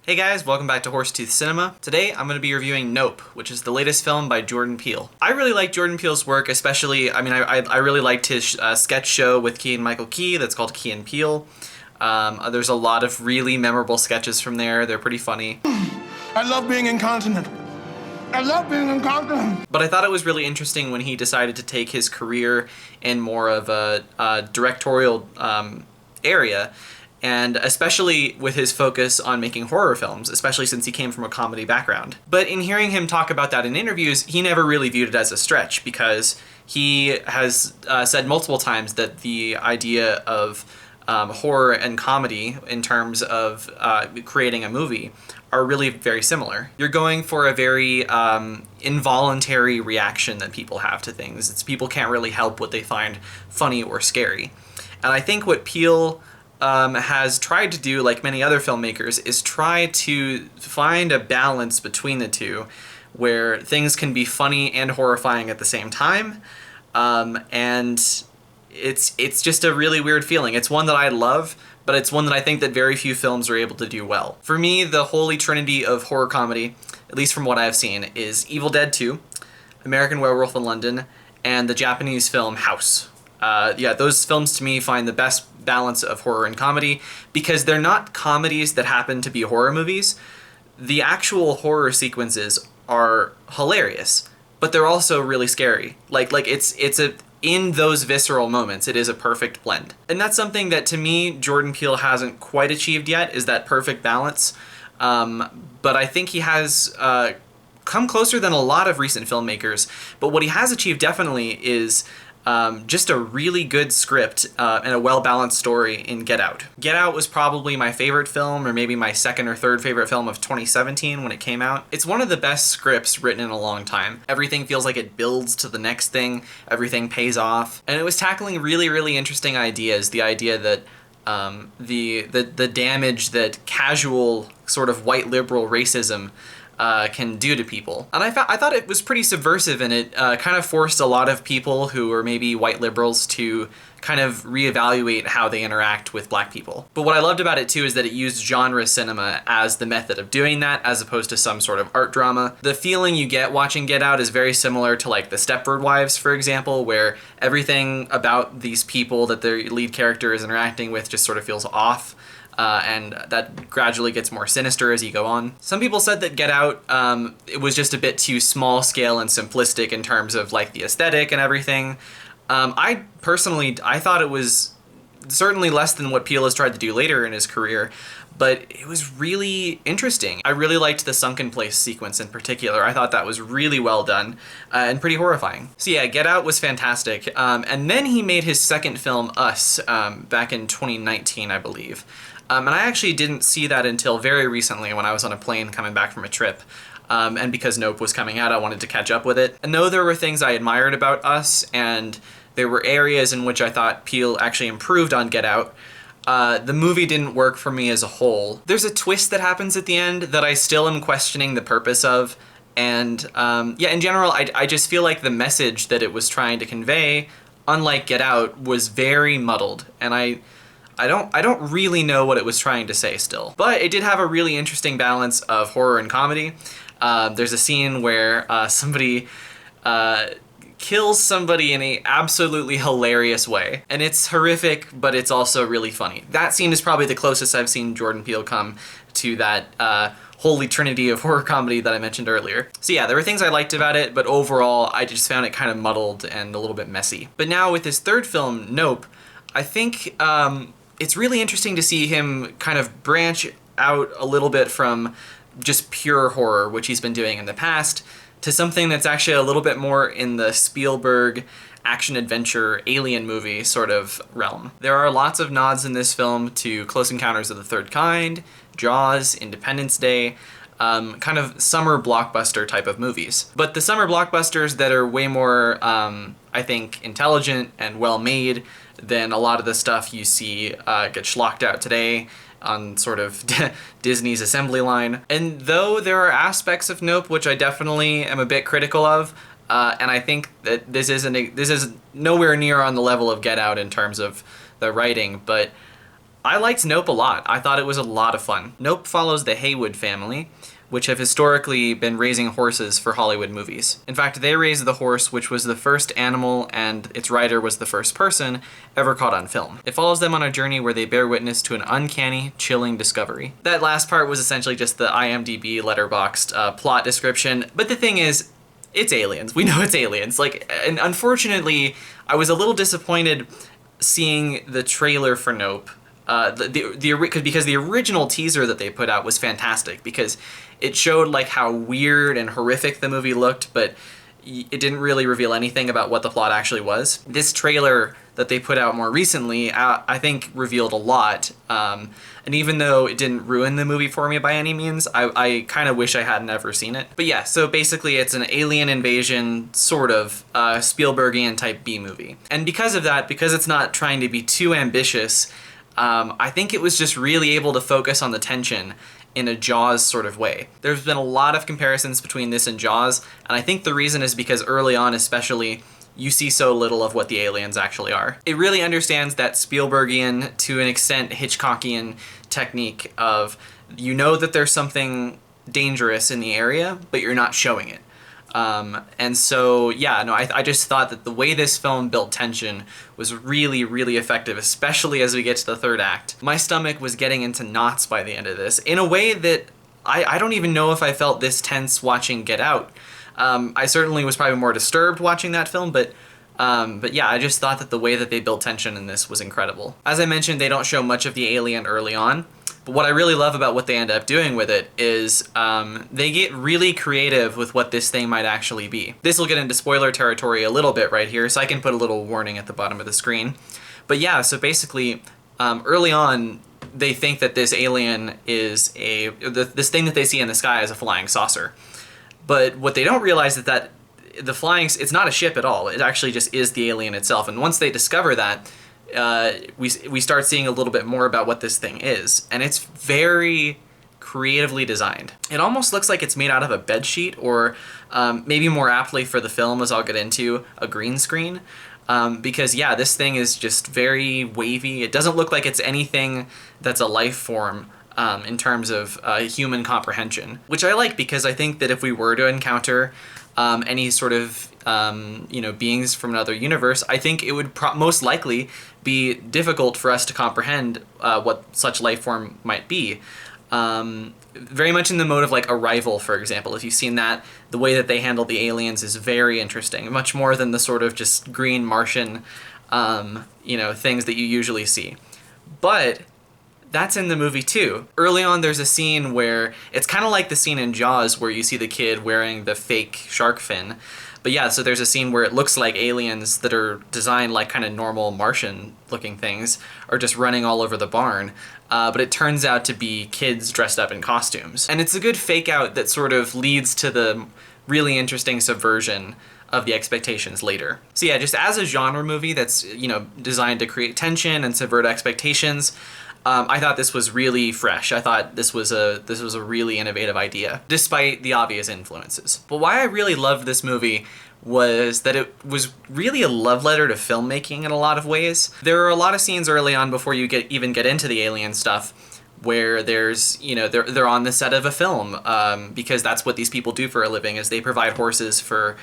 Hey guys, welcome back to Horsetooth Cinema. Today I'm going to be reviewing Nope, which is the latest film by Jordan Peele. I really like Jordan Peele's work, especially, I really liked his sketch show with Keegan-Michael Key that's called Key and Peele. There's a lot of really memorable sketches from there. They're pretty funny. I love being incontinent. I love being incontinent. But I thought it was really interesting when he decided to take his career in more of a directorial area, and especially with his focus on making horror films, especially since he came from a comedy background. But in hearing him talk about that in interviews, he never really viewed it as a stretch, because he has said multiple times that the idea of horror and comedy in terms of creating a movie are really very similar. You're going for a very involuntary reaction that people have to things. It's people can't really help what they find funny or scary. And I think what Peele has tried to do, like many other filmmakers, is try to find a balance between the two, where things can be funny and horrifying at the same time. And it's just a really weird feeling. It's one that I love, but it's one that I think that very few films are able to do well. For me, the holy trinity of horror comedy, at least from what I've seen, is Evil Dead 2, American Werewolf in London, and the Japanese film House. Those films to me find the best balance of horror and comedy, because they're not comedies that happen to be horror movies. The actual horror sequences are hilarious, but they're also really scary. In those visceral moments, it is a perfect blend. And that's something that, to me, Jordan Peele hasn't quite achieved yet, is that perfect balance. But I think he has come closer than a lot of recent filmmakers. But what he has achieved definitely is just a really good script and a well-balanced story in Get Out. Get Out was probably my favorite film, or maybe my second or third favorite film of 2017 when it came out. It's one of the best scripts written in a long time. Everything feels like it builds to the next thing, everything pays off, and it was tackling really, really interesting ideas. The idea that the damage that casual sort of white liberal racism can do to people. And I thought it was pretty subversive, and it kind of forced a lot of people who were maybe white liberals to kind of reevaluate how they interact with black people. But what I loved about it too is that it used genre cinema as the method of doing that, as opposed to some sort of art drama. The feeling you get watching Get Out is very similar to like the Stepford Wives, for example, where everything about these people that their lead character is interacting with just sort of feels off. And that gradually gets more sinister as you go on. Some people said that Get Out, it was just a bit too small scale and simplistic in terms of like the aesthetic and everything. I thought it was certainly less than what Peele has tried to do later in his career, but it was really interesting. I really liked the sunken place sequence in particular. I thought that was really well done and pretty horrifying. So yeah, Get Out was fantastic. And then he made his second film, Us, back in 2019, I believe. And I actually didn't see that until very recently when I was on a plane coming back from a trip. And because Nope was coming out, I wanted to catch up with it. And though there were things I admired about Us, and there were areas in which I thought Peele actually improved on Get Out, the movie didn't work for me as a whole. There's a twist that happens at the end that I still am questioning the purpose of. And in general, I just feel like the message that it was trying to convey, unlike Get Out, was very muddled. And I don't really know what it was trying to say still. But it did have a really interesting balance of horror and comedy. There's a scene where somebody kills somebody in a absolutely hilarious way. And it's horrific, but it's also really funny. That scene is probably the closest I've seen Jordan Peele come to that holy trinity of horror comedy that I mentioned earlier. So yeah, there were things I liked about it, but overall I just found it kind of muddled and a little bit messy. But now with his third film, Nope, I think it's really interesting to see him kind of branch out a little bit from just pure horror, which he's been doing in the past, to something that's actually a little bit more in the Spielberg action-adventure alien movie sort of realm. There are lots of nods in this film to Close Encounters of the Third Kind, Jaws, Independence Day, kind of summer blockbuster type of movies. But the summer blockbusters that are way more, I think, intelligent and well-made than a lot of the stuff you see get schlocked out today on sort of Disney's assembly line. And though there are aspects of Nope which I definitely am a bit critical of, and I think that this is nowhere near on the level of Get Out in terms of the writing, but I liked Nope a lot. I thought it was a lot of fun. Nope follows the Haywood family, which have historically been raising horses for Hollywood movies. In fact, they raised the horse, which was the first animal and its rider was the first person ever caught on film. It follows them on a journey where they bear witness to an uncanny, chilling discovery. That last part was essentially just the IMDb letterboxed plot description, but the thing is, it's aliens. We know it's aliens. Like, and unfortunately, I was a little disappointed seeing the trailer for Nope. Because the original teaser that they put out was fantastic because it showed like how weird and horrific the movie looked, but it didn't really reveal anything about what the plot actually was. This trailer that they put out more recently, I think revealed a lot. And even though it didn't ruin the movie for me by any means, I kind of wish I hadn't ever seen it. But yeah, so basically it's an alien invasion, sort of, Spielbergian type B movie. And because of that, because it's not trying to be too ambitious, I think it was just really able to focus on the tension in a Jaws sort of way. There's been a lot of comparisons between this and Jaws, and I think the reason is because early on especially, you see so little of what the aliens actually are. It really understands that Spielbergian, to an extent Hitchcockian technique of, you know that there's something dangerous in the area, but you're not showing it. And so, yeah, no, I just thought that the way this film built tension was really, really effective, especially as we get to the third act. My stomach was getting into knots by the end of this, in a way that I don't even know if I felt this tense watching Get Out. I certainly was probably more disturbed watching that film, but yeah, I just thought that the way that they built tension in this was incredible. As I mentioned, they don't show much of the alien early on, but what I really love about what they end up doing with it is they get really creative with what this thing might actually be. This will get into spoiler territory a little bit right here, so I can put a little warning at the bottom of the screen. But yeah, so basically, early on, they think that this alien is this thing that they see in the sky is a flying saucer. But what they don't realize is that it's not a ship at all. It actually just is the alien itself. And once they discover that, we start seeing a little bit more about what this thing is. And it's very creatively designed. It almost looks like it's made out of a bed sheet, or maybe more aptly for the film, as I'll get into, a green screen. Because yeah, this thing is just very wavy. It doesn't look like it's anything that's a life form. In terms of human comprehension, which I like, because I think that if we were to encounter any sort of beings from another universe, I think it would most likely be difficult for us to comprehend what such life form might be. Very much in the mode of like Arrival, for example. If you've seen that, the way that they handle the aliens is very interesting, much more than the sort of just green Martian things that you usually see. But that's in the movie too. Early on, there's a scene where it's kind of like the scene in Jaws where you see the kid wearing the fake shark fin. But yeah, so there's a scene where it looks like aliens that are designed like kind of normal Martian looking things are just running all over the barn. But it turns out to be kids dressed up in costumes. And it's a good fake out that sort of leads to the really interesting subversion of the expectations later. So yeah, just as a genre movie that's, designed to create tension and subvert expectations, I thought this was really fresh. I thought this was a really innovative idea, despite the obvious influences. But why I really loved this movie was that it was really a love letter to filmmaking in a lot of ways. There are a lot of scenes early on before you even get into the alien stuff where there's, they're on the set of a film, because that's what these people do for a living, is they provide horses for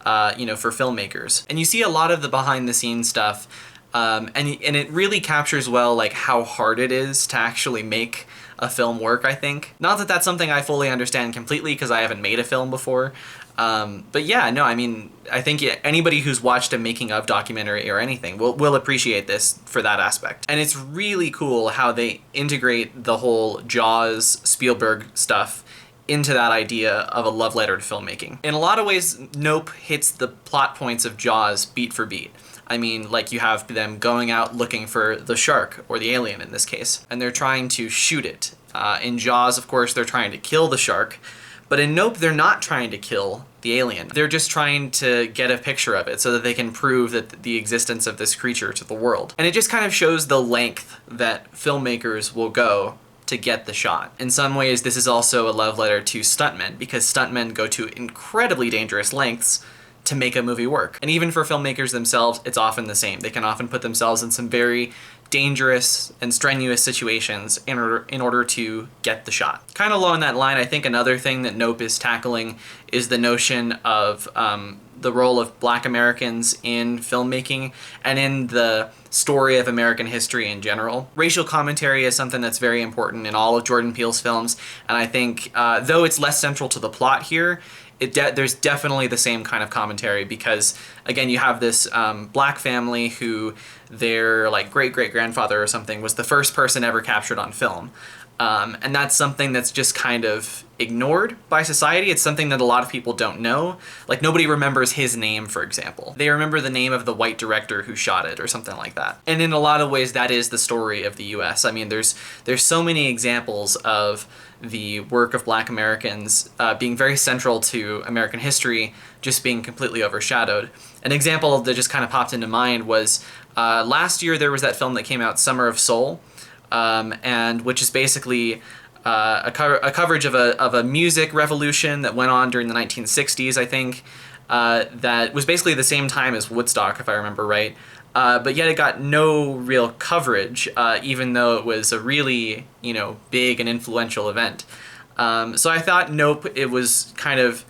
filmmakers. And you see a lot of the behind the scenes stuff. And it really captures well like how hard it is to actually make a film work, I think. Not that that's something I fully understand completely, because I haven't made a film before. But yeah, no, I mean, I think anybody who's watched a making of documentary or anything will appreciate this for that aspect. And it's really cool how they integrate the whole Jaws Spielberg stuff into that idea of a love letter to filmmaking. In a lot of ways, Nope hits the plot points of Jaws beat for beat. I mean, like, you have them going out looking for the shark, or the alien in this case, and they're trying to shoot it. In Jaws, of course, they're trying to kill the shark, but in Nope, they're not trying to kill the alien. They're just trying to get a picture of it so that they can prove that the existence of this creature to the world. And it just kind of shows the length that filmmakers will go to get the shot. In some ways, this is also a love letter to stuntmen, because stuntmen go to incredibly dangerous lengths to make a movie work. And even for filmmakers themselves, it's often the same. They can often put themselves in some very dangerous and strenuous situations in order to get the shot. Kind of along that line, I think another thing that Nope is tackling is the notion of the role of Black Americans in filmmaking and in the story of American history in general. Racial commentary is something that's very important in all of Jordan Peele's films, and I think though it's less central to the plot here, there's definitely the same kind of commentary, because again, you have this black family who their like great-great-grandfather or something was the first person ever captured on film. And that's something that's just kind of ignored by society. It's something that a lot of people don't know. Like, nobody remembers his name, for example. They remember the name of the white director who shot it or something like that. And in a lot of ways, that is the story of the US. I mean, there's so many examples of the work of Black Americans being very central to American history, just being completely overshadowed. An example that just kind of popped into mind was last year there was that film that came out, Summer of Soul, and which is basically a coverage of a music revolution that went on during the 1960s, I think, that was basically the same time as Woodstock, if I remember right. But yet it got no real coverage, even though it was a really, big and influential event. So I thought Nope, it was kind of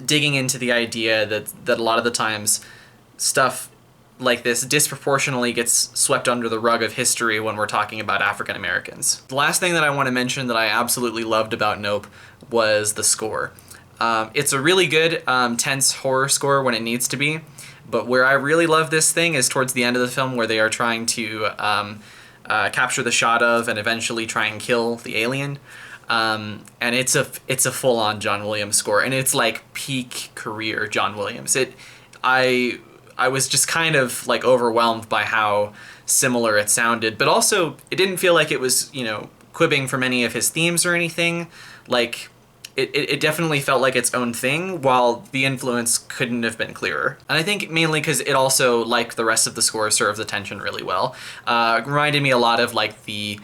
digging into the idea that a lot of the times stuff like this disproportionately gets swept under the rug of history when we're talking about African Americans. The last thing that I want to mention that I absolutely loved about Nope was the score. It's a really good, tense horror score when it needs to be, but where I really love this thing is towards the end of the film, where they are trying to capture the shot of and eventually try and kill the alien. And it's a full-on John Williams score, and it's like peak career John Williams. I was just kind of like overwhelmed by how similar it sounded, but also it didn't feel like it was, quibbing from any of his themes or anything. Like, it definitely felt like its own thing, while the influence couldn't have been clearer. And I think mainly because it also, like the rest of the score, serves the tension really well. It reminded me a lot of like the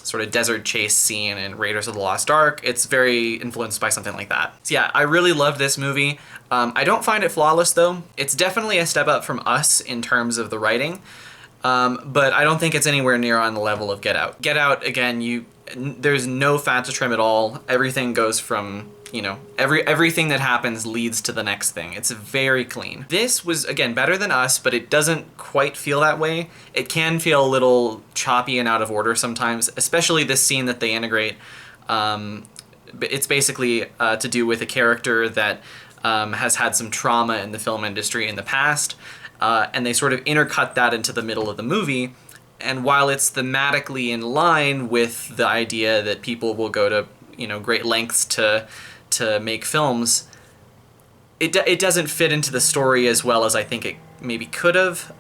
sort of desert chase scene in Raiders of the Lost Ark. It's very influenced by something like that. So yeah, I really loved this movie. I don't find it flawless though. It's definitely a step up from Us in terms of the writing, but I don't think it's anywhere near on the level of Get Out. Get Out, again, there's no fat to trim at all. Everything goes from, everything that happens leads to the next thing. It's very clean. This was, again, better than Us, but it doesn't quite feel that way. It can feel a little choppy and out of order sometimes, especially this scene that they integrate. It's basically to do with a character that has had some trauma in the film industry in the past, and they sort of intercut that into the middle of the movie. And while it's thematically in line with the idea that people will go to, great lengths to make films, it doesn't fit into the story as well as I think it maybe could have,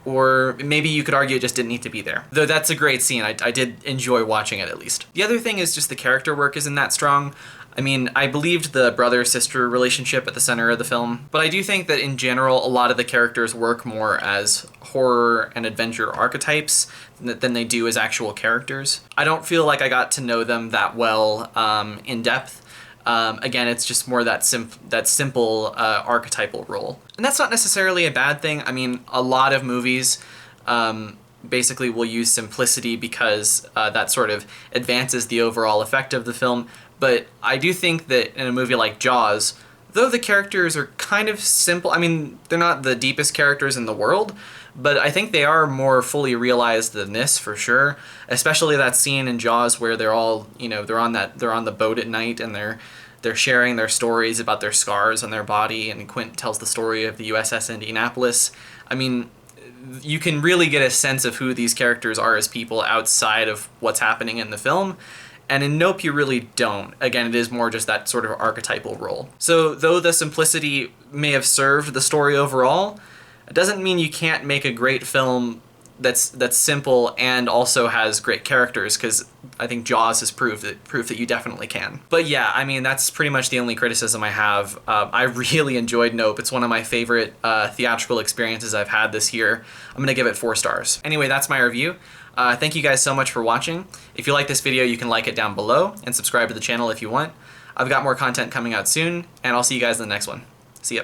or maybe you could argue it just didn't need to be there. Though that's a great scene. I did enjoy watching it, at least. The other thing is just the character work isn't that strong. I mean, I believed the brother-sister relationship at the center of the film, but I do think that in general, a lot of the characters work more as horror and adventure archetypes than they do as actual characters. I don't feel like I got to know them that well in depth. Again, it's just more that simple archetypal role. And that's not necessarily a bad thing. I mean, a lot of movies basically will use simplicity because that sort of advances the overall effect of the film. But I do think that in a movie like Jaws, though the characters are kind of simple, I mean, they're not the deepest characters in the world, but I think they are more fully realized than this, for sure. Especially that scene in Jaws where they're all, they're on the boat at night and they're sharing their stories about their scars on their body, and Quint tells the story of the USS Indianapolis. I mean, you can really get a sense of who these characters are as people outside of what's happening in the film. And in Nope, you really don't. Again, it is more just that sort of archetypal role. So though the simplicity may have served the story overall, it doesn't mean you can't make a great film that's simple and also has great characters, because I think Jaws is proof that you definitely can. But yeah, I mean, that's pretty much the only criticism I have. I really enjoyed Nope. It's one of my favorite theatrical experiences I've had this year. I'm gonna give it 4 stars. Anyway, that's my review. Thank you guys so much for watching. If you like this video, you can like it down below and subscribe to the channel if you want. I've got more content coming out soon, and I'll see you guys in the next one. See ya.